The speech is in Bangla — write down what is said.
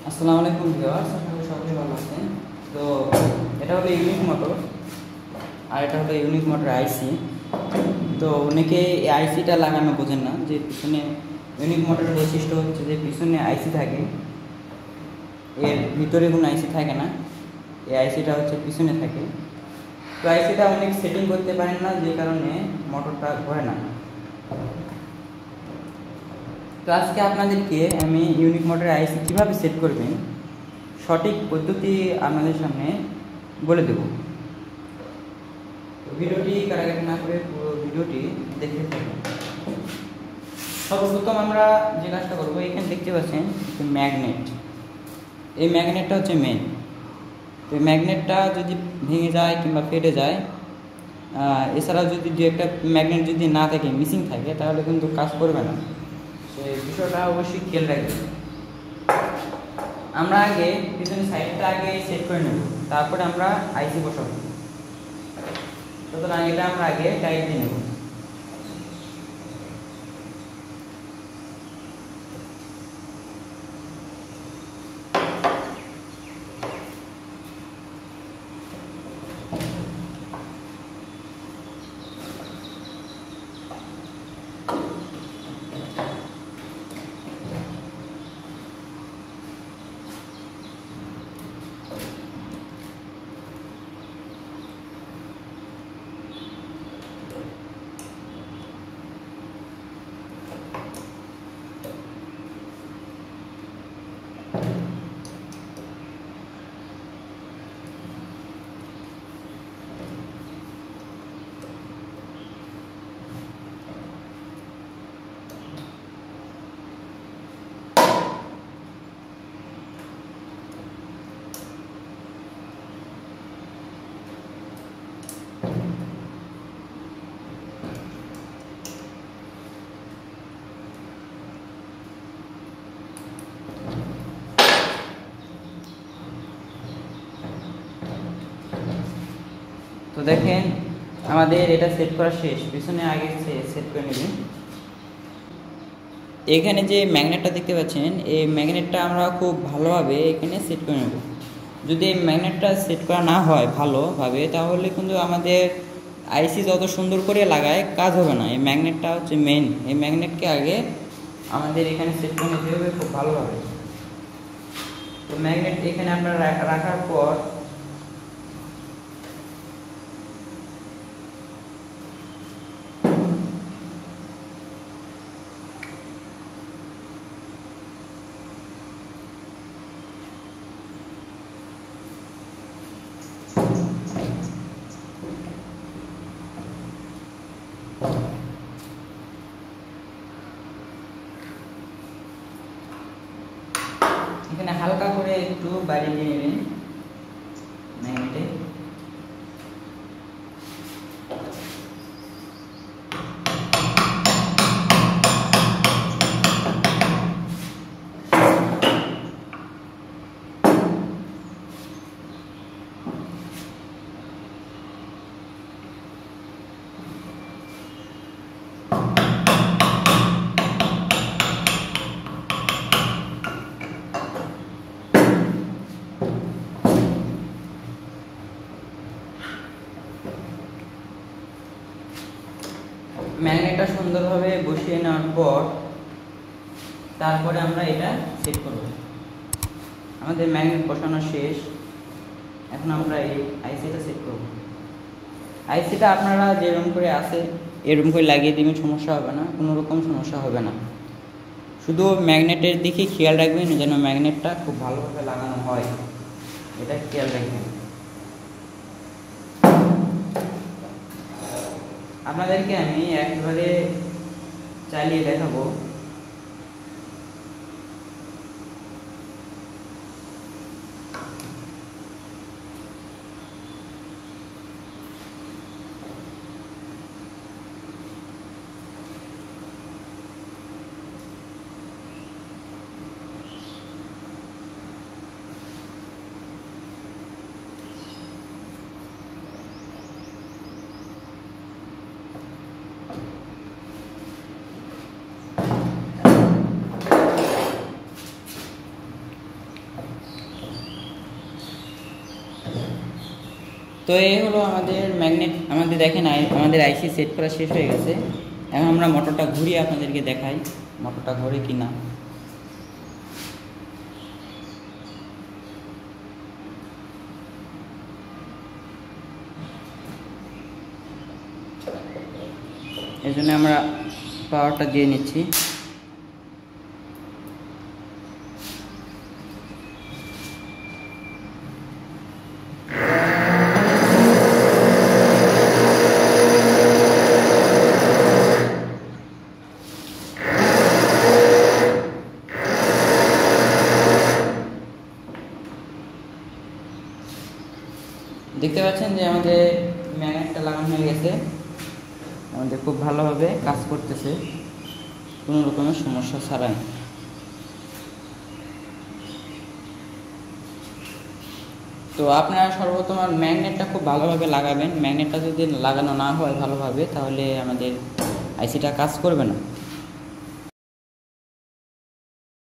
আসসালামু আলাইকুম ভিউয়ার্স, আশা করি সকলেই ভালো আছেন। তো এটা হলো ইউনিক মোটর, আর এটা হলো ইউনিক মোটর আইসি। তো অনেকে এই আইসিটা লাগানো বোঝেন না, যে পিছনে ইউনিক মোটরের বৈশিষ্ট্য হচ্ছে যে পিছনে আইসি থাকে, এর ভিতরে কোনো আইসি থাকে না। এই আইসিটা হচ্ছে পিছনে থাকে। তো আইসিটা অনেক সেটিং করতে পারেন না, যে কারণে মোটরটা ঘোরে না। তো আজকে আপনাদেরকে আমি ইউনিক মোটরের আইসি কীভাবে সেট করবেন সঠিক পদ্ধতি আপনাদের সামনে বলে দেব। ভিডিওটি কারাগারি না করে পুরো ভিডিওটি দেখতে থাকুন। সর্বপ্রথম আমরা যে কাজটা করবো, এখানে দেখতে পাচ্ছেন ম্যাগনেট। এই ম্যাগনেটটা হচ্ছে মেন। তো এই ম্যাগনেটটা যদি ভেঙে যায় কিংবা ফেটে যায়, এছাড়াও যদি দু একটা ম্যাগনেট যদি না থাকে, মিসিং থাকে, তাহলে কিন্তু কাজ করবে না। সেই বিষয়টা অবশ্যই খেয়াল রাখবেন। আমরা আগে পিছনের সাইডটা আগে সেট করে নেব, তারপরে আমরা আইসি বসাবো। সুতরাং এটা আমরা আগে টাইট দিয়ে নেব। তো দেখেন, আমাদের এটা সেট করা শেষ। পিছনে আগে সেট করে নেবেন। এখানে যে ম্যাগনেটটা দেখতে পাচ্ছেন, এই ম্যাগনেটটা আমরা খুব ভালোভাবে এখানে সেট করে নেব। যদি এই ম্যাগনেটটা সেট করা না হয় ভালোভাবে, তাহলে কিন্তু আমাদের আইসি যত সুন্দর করে লাগায় কাজ হবে না। এই ম্যাগনেটটা হচ্ছে মেন। এই ম্যাগনেটকে আগে আমাদের এখানে সেট করে নিতে হবে খুব ভালোভাবে। তো ম্যাগনেট এখানে আমরা রাখার পর এখানে হালকা করে একটু বাইরে দিয়ে নেবেন ম্যাগনেটে। ম্যাগনেটটা সুন্দরভাবে বসিয়ে নেওয়ার পর তারপরে আমরা এটা সেট করব। আমাদের ম্যাগনেট বসানো শেষ। এখন আমরা এই আইসিটা সেট করব। আইসিটা আপনারা যেরকম করে আছে এরকম করে লাগিয়ে দিবেন, সমস্যা হবে না, কোনো রকম সমস্যা হবে না। শুধু ম্যাগনেটের দিকে খেয়াল রাখবেন যেন ম্যাগনেটটা খুব ভালোভাবে লাগানো হয়, এটা খেয়াল রাখবেন। আপনাদেরকে আমি একবারে চালিয়ে দেখাবো। তো এই হলো আমাদের ম্যাগনেট। আমাদের দেখেন আমাদের আইসি সেট করা শেষ হয়ে গেছে। এখন আমরা মোটরটা ঘুরিয়ে আপনাদেরকে দেখাই মোটরটা ঘোরে কি না। এই জন্য আমরা পাওয়ারটা দিয়ে নিচ্ছি। দেখতে পাচ্ছেন যে আমাদের ম্যাগনেটটা লাগানো হয়ে গেছে, আমাদের খুব ভালোভাবে কাজ করতেছে কোনো রকমের সমস্যা ছাড়াই। তো আপনারা সর্বপ্রথম ম্যাগনেটটা খুব ভালোভাবে লাগাবেন। ম্যাগনেটটা যদি লাগানো না হয় ভালোভাবে তাহলে আমাদের আইসিটা কাজ করবে না।